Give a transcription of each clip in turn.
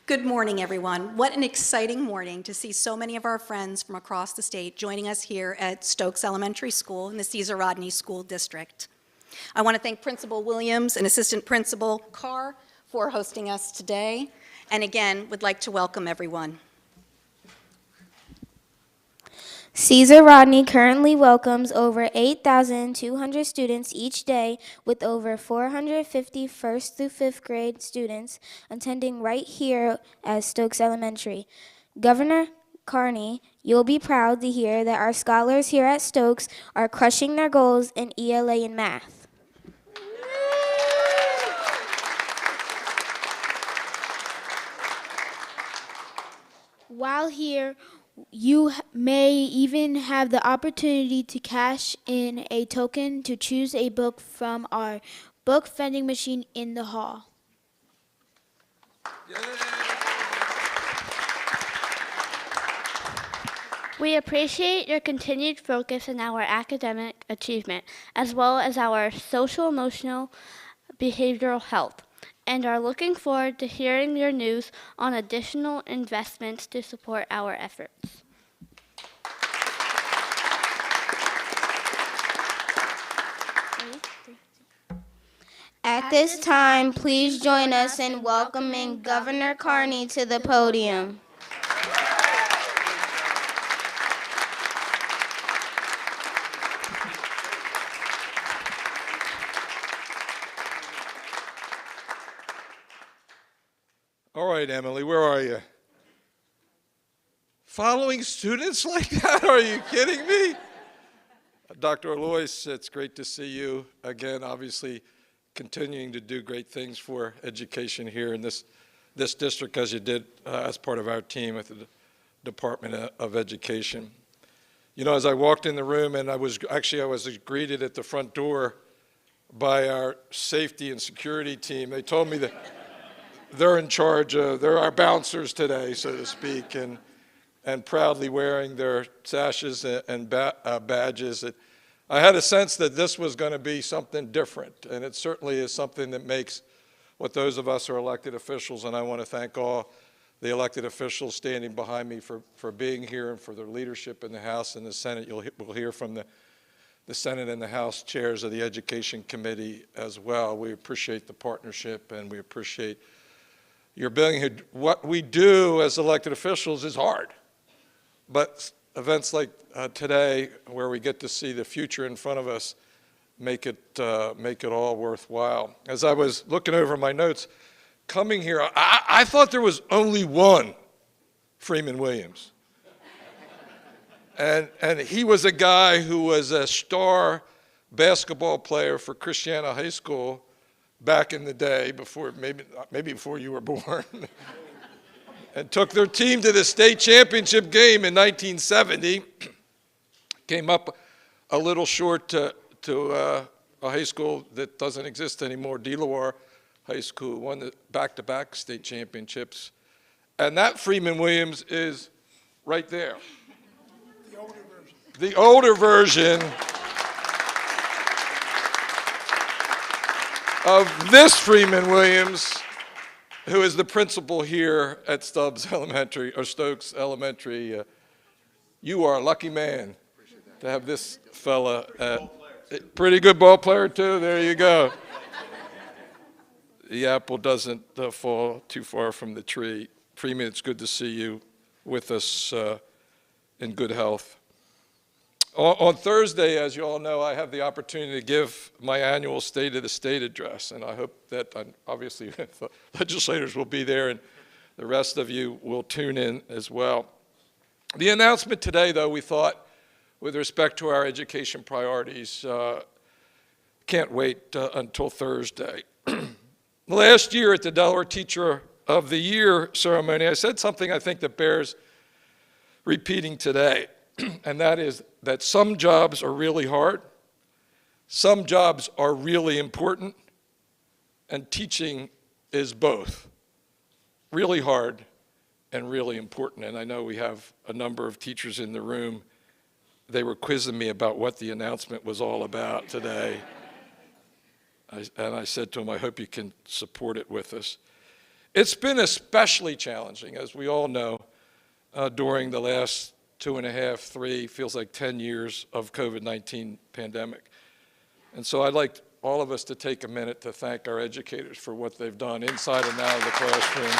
Good morning, everyone. What an exciting morning to see so many of our friends from across the state joining us here at Stokes Elementary School in the Cesar Rodney School District. I want to thank Principal Williams and Assistant Principal Carr for hosting us today, and again, would like to welcome everyone. Cesar Rodney currently welcomes over 8,200 students each day, with over 450 first through fifth grade students attending right here at Stokes Elementary. Governor Carney, you'll be proud to hear that our scholars here at Stokes are crushing their goals in ELA and math. While here, you may even have the opportunity to cash in a token to choose a book from our book vending machine in the hall. We appreciate your continued focus in our academic achievement, as well as our social, emotional, behavioral health, and are looking forward to hearing your news on additional investments to support our efforts. At this time, please join us in welcoming Governor Carney to the podium. All right, Emily, where are you? Following students like that? Are you kidding me? Dr. Alois, it's great to see you again, obviously continuing to do great things for education here in this district, as you did as part of our team at the Department of Education. You know, as I walked in the room, and I was greeted at the front door by our safety and security team. They told me that they're in charge of, they're our bouncers today, so to speak, and proudly wearing their sashes and badges. I had a sense that this was going to be something different, and it certainly is something that makes what those of us who are elected officials, and I want to thank all the elected officials standing behind me for being here and for their leadership in the House and the Senate. We'll hear from the Senate and the House chairs of the Education Committee as well. We appreciate the partnership, and we appreciate your being here. What we do as elected officials is hard, but events like today, where we get to see the future in front of us, make it all worthwhile. As I was looking over my notes, coming here, I thought there was only one Freeman Williams, and he was a guy who was a star basketball player for Christiana High School back in the day, maybe before you were born, and took their team to the state championship game in 1970. Came up a little short to a high school that doesn't exist anymore, Delaware High School, won the back-to-back state championships. And that Freeman Williams is right there. The older version of this Freeman Williams, who is the principal here at Stokes Elementary. You are a lucky man to have this fella. Pretty good ball player too, there you go. The apple doesn't fall too far from the tree. Freeman, it's good to see you with us in good health. On Thursday, as you all know, I have the opportunity to give my annual State of the State address, and I hope that obviously the legislators will be there and the rest of you will tune in as well. The announcement today, though, we thought, with respect to our education priorities, can't wait until Thursday. Last year at the Delaware Teacher of the Year ceremony, I said something I think that bears repeating today, and that is that some jobs are really hard, some jobs are really important, and teaching is both really hard and really important. And I know we have a number of teachers in the room. They were quizzing me about what the announcement was all about today. And I said to them, I hope you can support it with us. It's been especially challenging, as we all know, during the last 2.5, 3, feels like 10 years of COVID-19 pandemic. And so I'd like all of us to take a minute to thank our educators for what they've done inside and out of the classroom.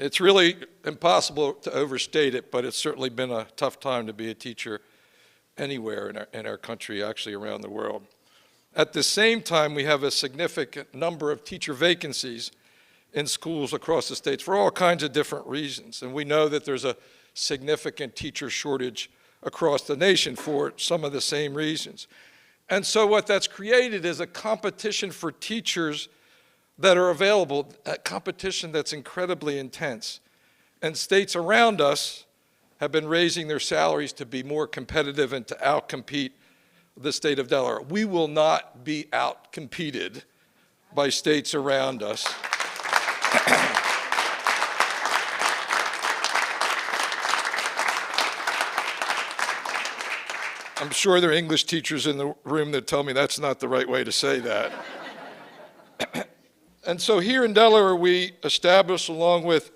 It's really impossible to overstate it, but it's certainly been a tough time to be a teacher anywhere in our country, actually around the world. At the same time, we have a significant number of teacher vacancies in schools across the states for all kinds of different reasons. And we know that there's a significant teacher shortage across the nation for some of the same reasons. And so what that's created is a competition for teachers that are available, a competition that's incredibly intense. And states around us have been raising their salaries to be more competitive and to outcompete the state of Delaware. We will not be outcompeted by states around us. I'm sure there are English teachers in the room that tell me that's not the right way to say that. And so here in Delaware, we established, along with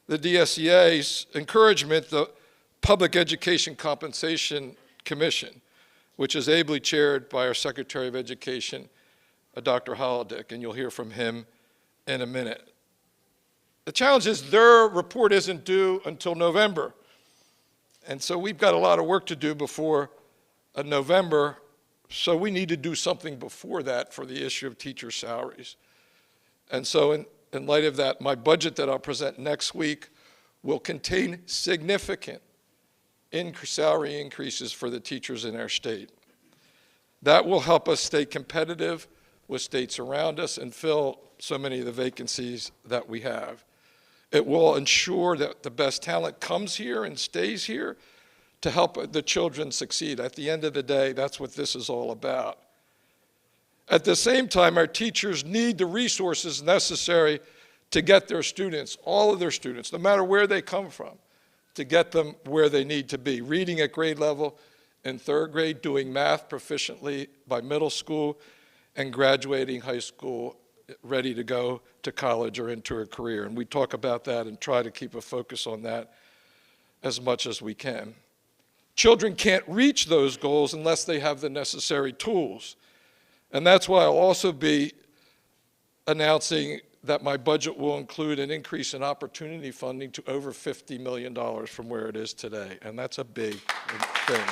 the DSEA's encouragement, the Public Education Compensation Commission, which is ably chaired by our Secretary of Education, Dr. Holodick, and you'll hear from him in a minute. The challenge is their report isn't due until November. And so we've got a lot of work to do before November, so we need to do something before that for the issue of teacher salaries. And so in light of that, my budget that I'll present next week will contain significant salary increases for the teachers in our state. That will help us stay competitive with states around us and fill so many of the vacancies that we have. It will ensure that the best talent comes here and stays here to help the children succeed. At the end of the day, that's what this is all about. At the same time, our teachers need the resources necessary to get their students, all of their students, no matter where they come from, to get them where they need to be. Reading at grade level in 3rd grade, doing math proficiently by middle school, and graduating high school ready to go to college or into a career. And we talk about that and try to keep a focus on that as much as we can. Children can't reach those goals unless they have the necessary tools. And that's why I'll also be announcing that my budget will include an increase in opportunity funding to over $50 million from where it is today. And that's a big thing.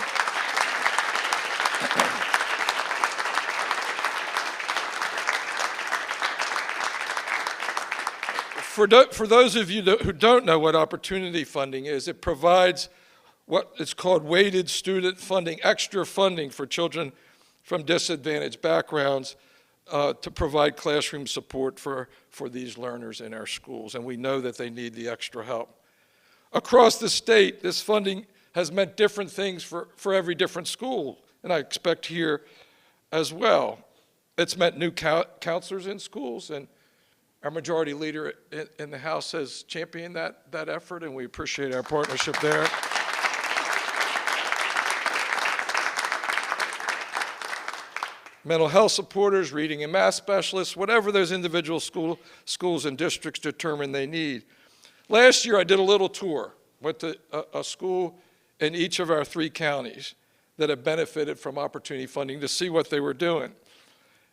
For those of you who don't know what opportunity funding is, it provides what is called weighted student funding, extra funding for children from disadvantaged backgrounds to provide classroom support for these learners in our schools. And we know that they need the extra help. Across the state, this funding has meant different things for every different school, and I expect here as well. It's meant new counselors in schools, and our majority leader in the House has championed that effort, and we appreciate our partnership there. Mental health supporters, reading and math specialists, whatever those individual schools and districts determine they need. Last year, I did a little tour, went to a school in each of our 3 counties that have benefited from opportunity funding to see what they were doing.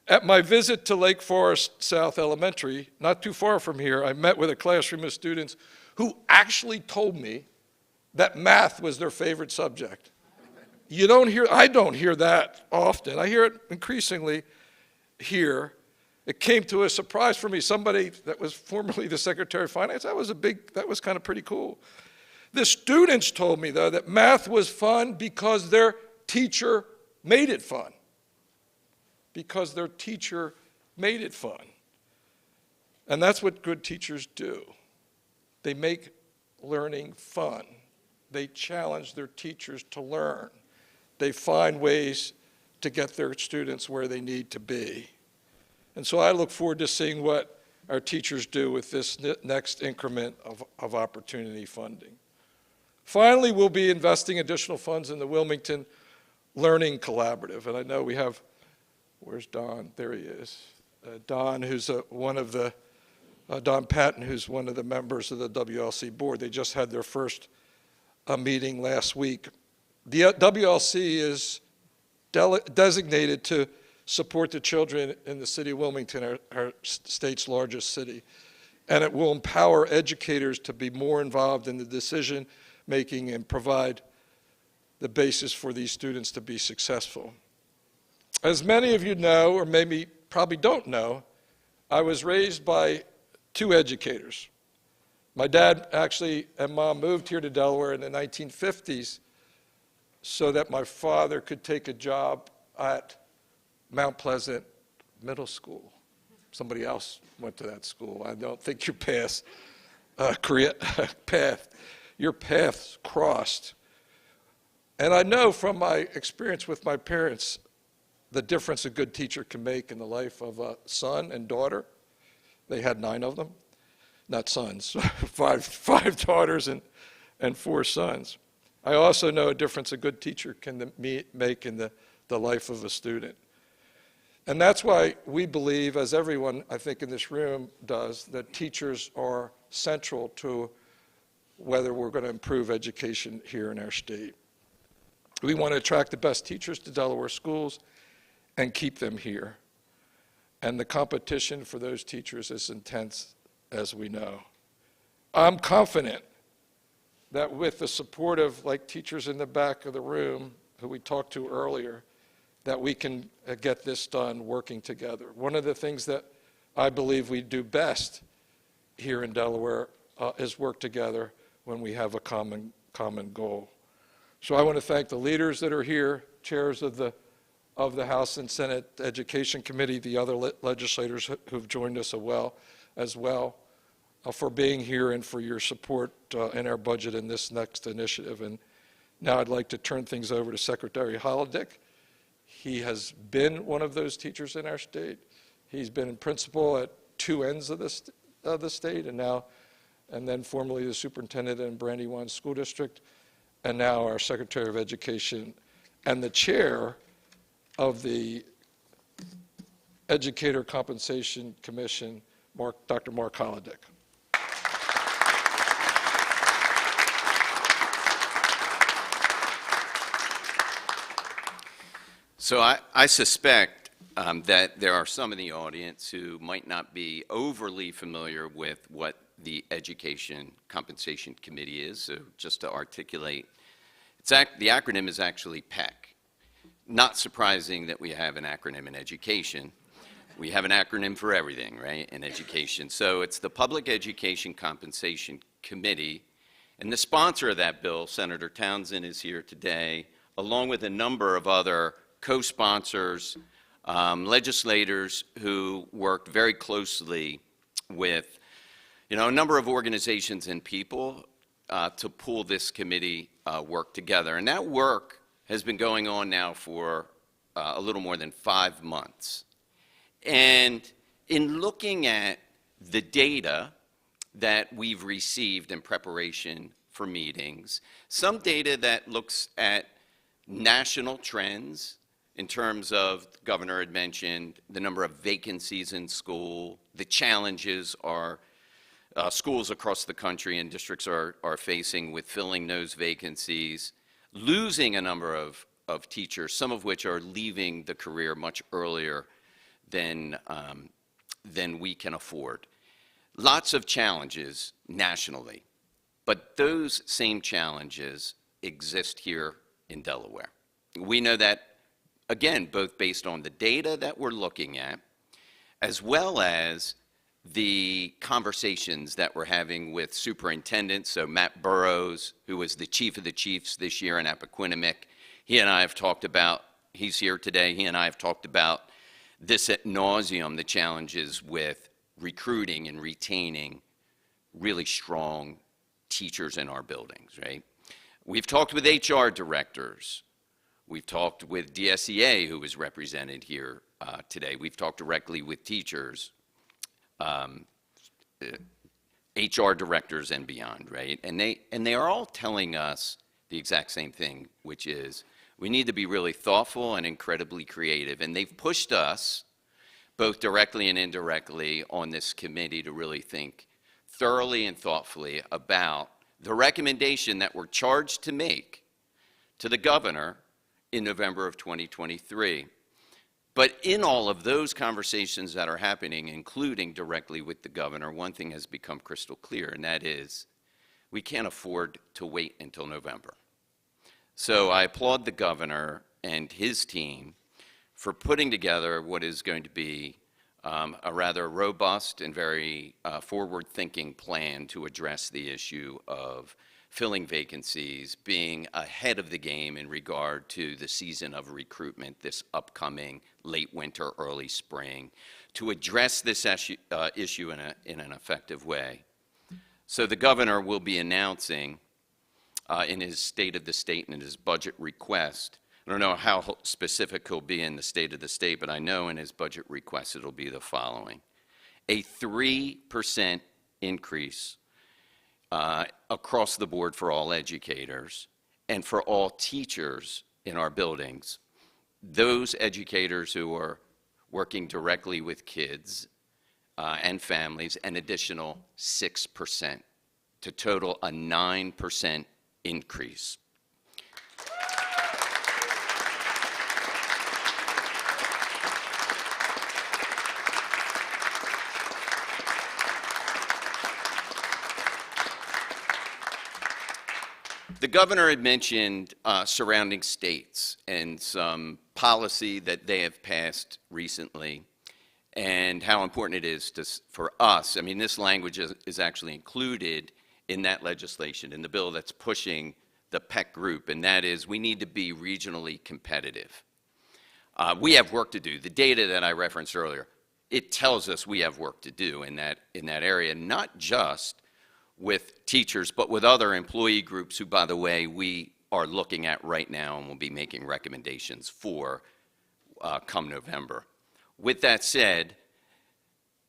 At my visit to Lake Forest South Elementary, not too far from here, I met with a classroom of students who actually told me that math was their favorite subject. I don't hear that often. I hear it increasingly here. It came to a surprise for me. Somebody that was formerly the Secretary of Finance, that was kind of pretty cool. The students told me, though, that math was fun because their teacher made it fun. Because their teacher made it fun. And that's what good teachers do. They make learning fun. They challenge their teachers to learn. They find ways to get their students where they need to be. And so I look forward to seeing what our teachers do with this next increment of opportunity funding. Finally, we'll be investing additional funds in the Wilmington Learning Collaborative. And I know we have, where's Don? There he is. Don, who's Don Patton, who's one of the members of the WLC board. They just had their first meeting last week. The WLC is designated to support the children in the city of Wilmington, our state's largest city. And it will empower educators to be more involved in the decision making and provide the basis for these students to be successful. As many of you know, or maybe probably don't know, I was raised by two educators. My dad actually and mom moved here to Delaware in the 1950s so that my father could take a job at Mount Pleasant Middle School. Somebody else went to that school. I don't think your paths crossed. And I know from my experience with my parents the difference a good teacher can make in the life of a son and daughter. They had 9 of them, not sons, five daughters and 4 sons. I also know a difference a good teacher can make in the life of a student. And that's why we believe, as everyone I think in this room does, that teachers are central to whether we're going to improve education here in our state. We want to attract the best teachers to Delaware schools and keep them here. And the competition for those teachers is intense, as we know. I'm confident that with the support of like teachers in the back of the room who we talked to earlier, that we can get this done working together. One of the things that I believe we do best here in Delaware is work together when we have a common goal. So I want to thank the leaders that are here, chairs of the House and Senate Education Committee, the other legislators who've joined us as well, for being here and for your support in our budget in this next initiative. And now I'd like to turn things over to Secretary Holodick. He has been one of those teachers in our state. He's been principal at 2 ends of the state, and then formerly the superintendent in Brandywine School District, and now our Secretary of Education and the chair of the Educator Compensation Commission, Dr. Mark Holodick. So I suspect that there are some in the audience who might not be overly familiar with what the Education Compensation Committee is. So just to articulate, the acronym is actually PEC. Not surprising that we have an acronym in education. We have an acronym for everything, right, in education. So it's the Public Education Compensation Committee. And the sponsor of that bill, Senator Townsend, is here today, along with a number of other co-sponsors, legislators who worked very closely with, a number of organizations and people to pull this committee work together. And that work has been going on now for a little more than 5 months. And in looking at the data that we've received in preparation for meetings, some data that looks at national trends in terms of, the governor had mentioned, the number of vacancies in school, the challenges our schools across the country and districts are facing with filling those vacancies, losing a number of teachers, some of which are leaving the career much earlier than we can afford. Lots of challenges nationally, but those same challenges exist here in Delaware. We know that, again, both based on the data that we're looking at, as well as the conversations that we're having with superintendents. So Matt Burrows, who was the chief of the chiefs this year in Appoquinimink, he and I have talked about, he's here today, he and I have talked about this ad nauseum, the challenges with recruiting and retaining really strong teachers in our buildings, right? We've talked with HR directors. We've talked with DSEA, who is represented here today. We've talked directly with teachers. HR directors and beyond, right? And they are all telling us the exact same thing, which is we need to be really thoughtful and incredibly creative. And they've pushed us, both directly and indirectly, on this committee to really think thoroughly and thoughtfully about the recommendation that we're charged to make to the governor in November of 2023. But in all of those conversations that are happening, including directly with the governor, one thing has become crystal clear, and that is we can't afford to wait until November. So I applaud the governor and his team for putting together what is going to be a rather robust and very forward-thinking plan to address the issue of filling vacancies, being ahead of the game in regard to the season of recruitment this upcoming late winter, early spring, to address this issue in an effective way. So the governor will be announcing in his State of the State and in his budget request, I don't know how specific he'll be in the State of the State, but I know in his budget request it'll be the following: a 3% increase across the board for all educators and for all teachers in our buildings. Those educators who are working directly with kids and families, an additional 6%, to total a 9% increase. The governor had mentioned surrounding states and some policy that they have passed recently and how important it is for us. I mean, this language is actually included in that legislation, in the bill that's pushing the PEC group, and that is we need to be regionally competitive. We have work to do. The data that I referenced earlier, it tells us we have work to do in that area, not just with teachers, but with other employee groups who, by the way, we are looking at right now and will be making recommendations for come November. With that said,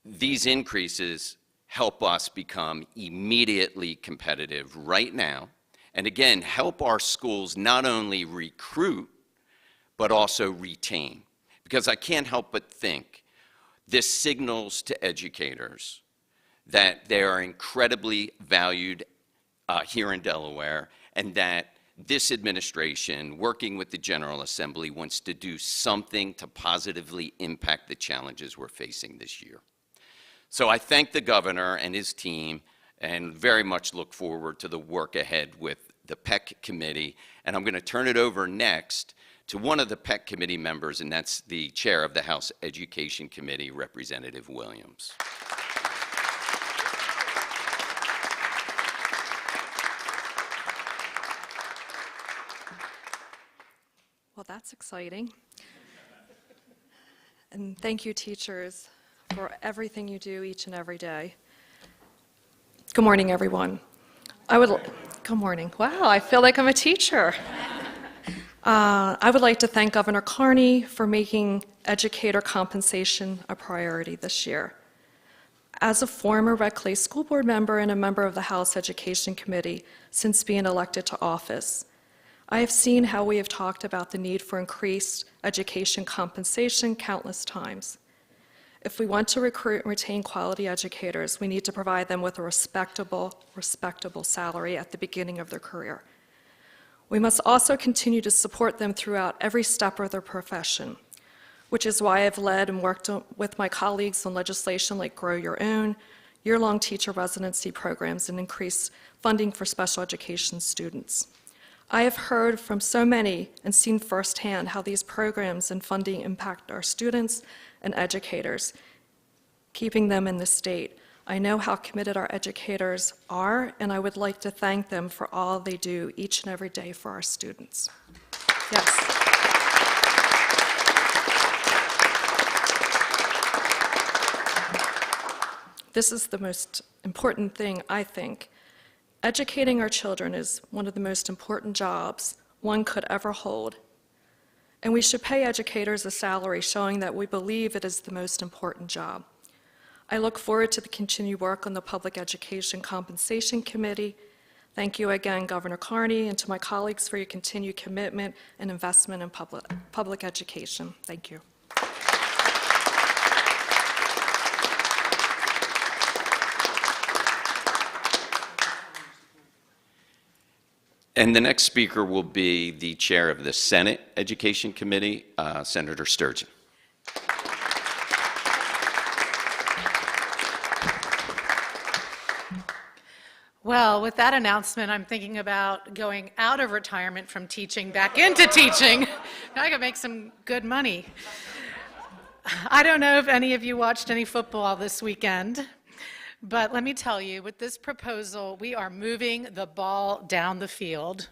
these increases help us become immediately competitive right now, and again, help our schools not only recruit, but also retain. Because I can't help but think this signals to educators that they are incredibly valued here in Delaware, and that this administration, working with the General Assembly, wants to do something to positively impact the challenges we're facing this year. So I thank the governor and his team and very much look forward to the work ahead with the PEC committee. And I'm going to turn it over next to one of the PEC committee members, and that's the chair of the House Education Committee, Representative Williams. Well, that's exciting. And thank you, teachers, for everything you do each and every day. Good morning, everyone. Good morning. Wow, I feel like I'm a teacher. I would like to thank Governor Carney for making educator compensation a priority this year. As a former Red Clay School Board member and a member of the House Education Committee since being elected to office, I have seen how we have talked about the need for increased education compensation countless times. If we want to recruit and retain quality educators, we need to provide them with a respectable salary at the beginning of their career. We must also continue to support them throughout every step of their profession, which is why I've led and worked with my colleagues on legislation like Grow Your Own, year-long teacher residency programs, and increased funding for special education students. I have heard from so many and seen firsthand how these programs and funding impact our students and educators, keeping them in the state. I know how committed our educators are, and I would like to thank them for all they do each and every day for our students. Yes. This is the most important thing, I think. Educating our children is one of the most important jobs one could ever hold. And we should pay educators a salary showing that we believe it is the most important job. I look forward to the continued work on the Public Education Compensation Committee. Thank you again, Governor Carney, and to my colleagues for your continued commitment and investment in public education. Thank you. And the next speaker will be the chair of the Senate Education Committee, Senator Sturgeon. Well, with that announcement, I'm thinking about going out of retirement from teaching back into teaching. Now I can make some good money. I don't know if any of you watched any football this weekend, but let me tell you, with this proposal, we are moving the ball down the field.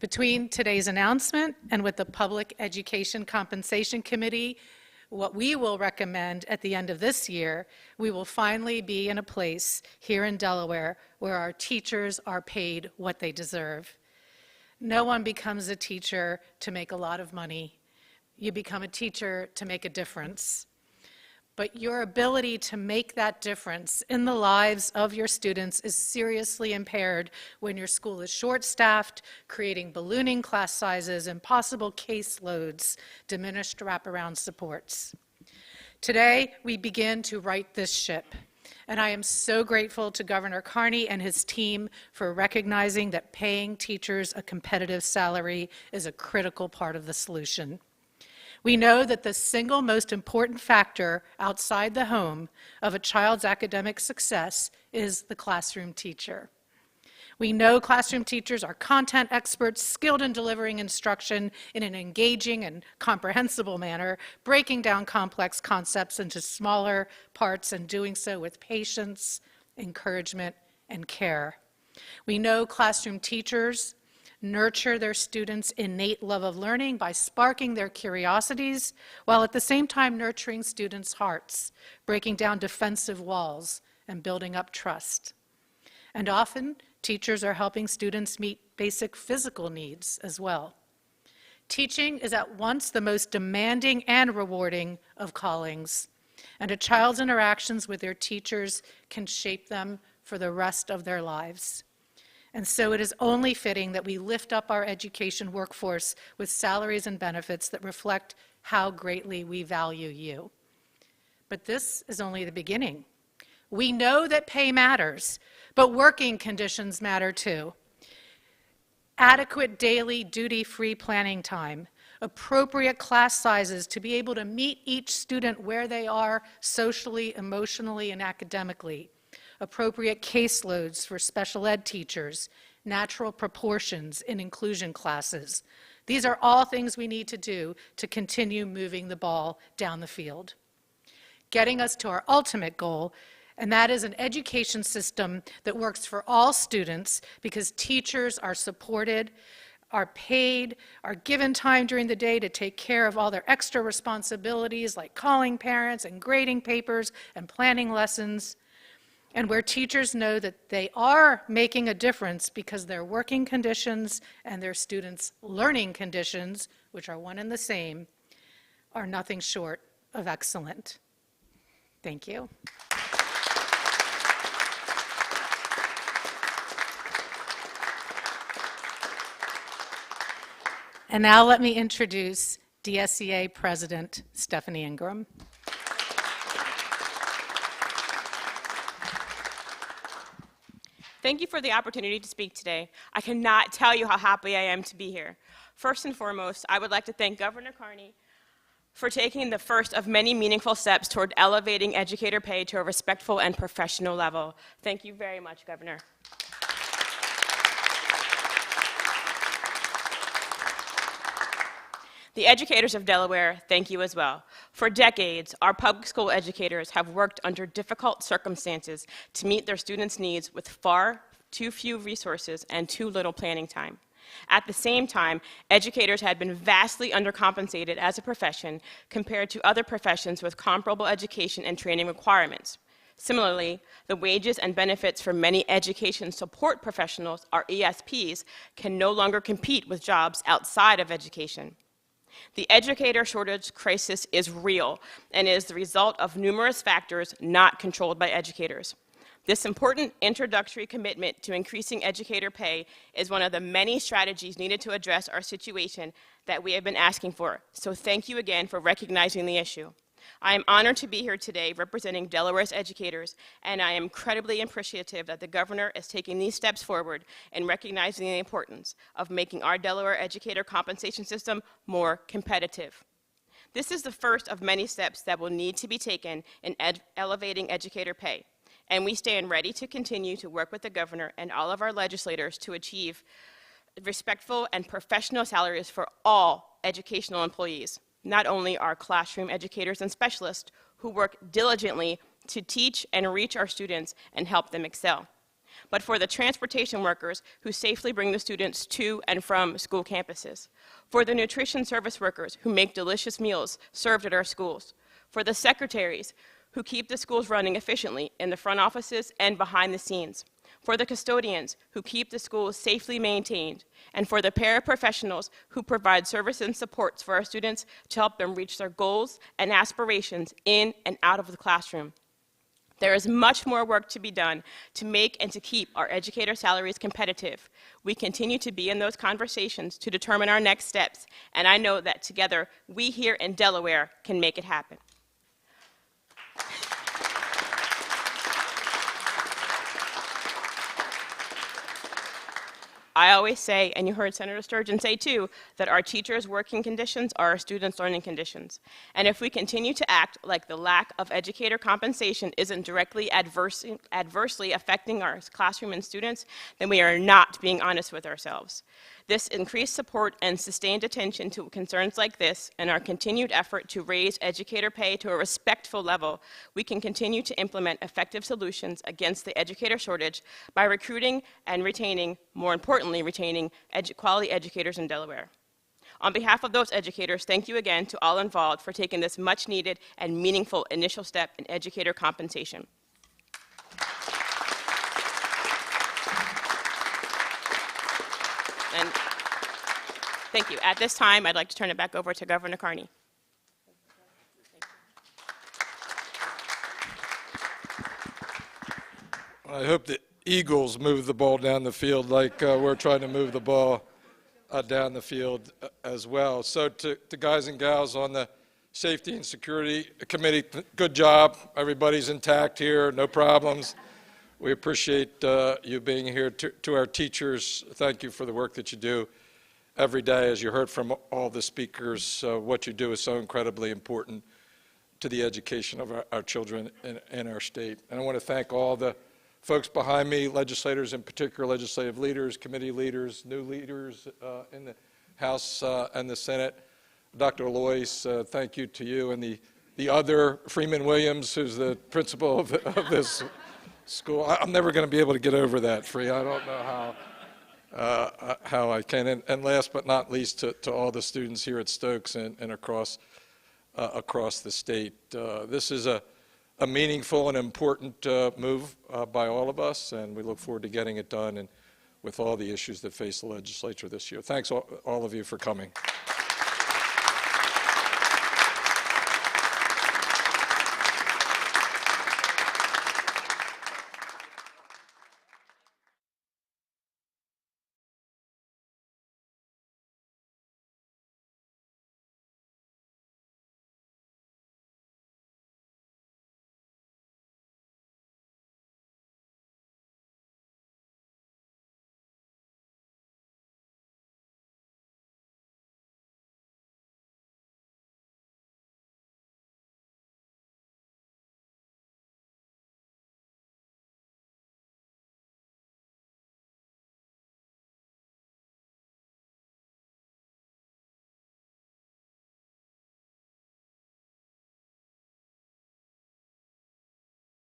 Between today's announcement and with the Public Education Compensation Committee, what we will recommend at the end of this year, we will finally be in a place here in Delaware where our teachers are paid what they deserve. No one becomes a teacher to make a lot of money. You become a teacher to make a difference. But your ability to make that difference in the lives of your students is seriously impaired when your school is short-staffed, creating ballooning class sizes, impossible caseloads, diminished wraparound supports. Today, we begin to right this ship, and I am so grateful to Governor Carney and his team for recognizing that paying teachers a competitive salary is a critical part of the solution. We know that the single most important factor outside the home of a child's academic success is the classroom teacher. We know classroom teachers are content experts, skilled in delivering instruction in an engaging and comprehensible manner, breaking down complex concepts into smaller parts and doing so with patience, encouragement, and care. We know classroom teachers nurture their students' innate love of learning by sparking their curiosities, while at the same time nurturing students' hearts, breaking down defensive walls, and building up trust. And often, teachers are helping students meet basic physical needs as well. Teaching is at once the most demanding and rewarding of callings, and a child's interactions with their teachers can shape them for the rest of their lives. And so it is only fitting that we lift up our education workforce with salaries and benefits that reflect how greatly we value you. But this is only the beginning. We know that pay matters, but working conditions matter too. Adequate daily duty-free planning time, appropriate class sizes to be able to meet each student where they are socially, emotionally, and academically, appropriate caseloads for special ed teachers, natural proportions in inclusion classes. These are all things we need to do to continue moving the ball down the field. Getting us to our ultimate goal, and that is an education system that works for all students because teachers are supported, are paid, are given time during the day to take care of all their extra responsibilities like calling parents and grading papers and planning lessons, and where teachers know that they are making a difference because their working conditions and their students' learning conditions, which are one and the same, are nothing short of excellent. Thank you. And now let me introduce DSEA President Stephanie Ingram. Thank you for the opportunity to speak today. I cannot tell you how happy I am to be here. First and foremost, I would like to thank Governor Carney for taking the first of many meaningful steps toward elevating educator pay to a respectful and professional level. Thank you very much, Governor. The educators of Delaware, thank you as well. For decades, our public school educators have worked under difficult circumstances to meet their students' needs with far too few resources and too little planning time. At the same time, educators had been vastly undercompensated as a profession compared to other professions with comparable education and training requirements. Similarly, the wages and benefits for many education support professionals, our ESPs, can no longer compete with jobs outside of education. The educator shortage crisis is real and is the result of numerous factors not controlled by educators. This important introductory commitment to increasing educator pay is one of the many strategies needed to address our situation that we have been asking for. So thank you again for recognizing the issue. I am honored to be here today representing Delaware's educators, and I am incredibly appreciative that the governor is taking these steps forward and recognizing the importance of making our Delaware educator compensation system more competitive. This is the first of many steps that will need to be taken in elevating educator pay, and we stand ready to continue to work with the governor and all of our legislators to achieve respectful and professional salaries for all educational employees, not only our classroom educators and specialists who work diligently to teach and reach our students and help them excel, but for the transportation workers who safely bring the students to and from school campuses, for the nutrition service workers who make delicious meals served at our schools, for the secretaries who keep the schools running efficiently in the front offices and behind the scenes, for the custodians who keep the schools safely maintained, and for the paraprofessionals who provide service and supports for our students to help them reach their goals and aspirations in and out of the classroom. There is much more work to be done to make and to keep our educator salaries competitive. We continue to be in those conversations to determine our next steps, and I know that together we here in Delaware can make it happen. I always say, and you heard Senator Sturgeon say too, that our teachers' working conditions are our students' learning conditions. And if we continue to act like the lack of educator compensation isn't directly adversely affecting our classroom and students, then we are not being honest with ourselves. This increased support and sustained attention to concerns like this and our continued effort to raise educator pay to a respectful level, we can continue to implement effective solutions against the educator shortage by recruiting and retaining, more importantly, retaining quality educators in Delaware. On behalf of those educators, thank you again to all involved for taking this much needed and meaningful initial step in educator compensation. And thank you. At this time, I'd like to turn it back over to Governor Carney. I hope the Eagles move the ball down the field like we're trying to move the ball down the field as well. So to guys and gals on the Safety and Security Committee, good job. Everybody's intact here, no problems. We appreciate you being here. To our teachers, thank you for the work that you do every day. As you heard from all the speakers, what you do is so incredibly important to the education of our children in our state. And I want to thank all the folks behind me, legislators in particular, legislative leaders, committee leaders, new leaders in the House and the Senate. Dr. Alois, thank you to you and the other, Freeman Williams, who's the principal of this school. I'm never going to be able to get over that, Free. I don't know how I can. And last but not least, to all the students here at Stokes and across the state. This is a meaningful and important move by all of us, and we look forward to getting it done and with all the issues that face the legislature this year. Thanks all of you for coming.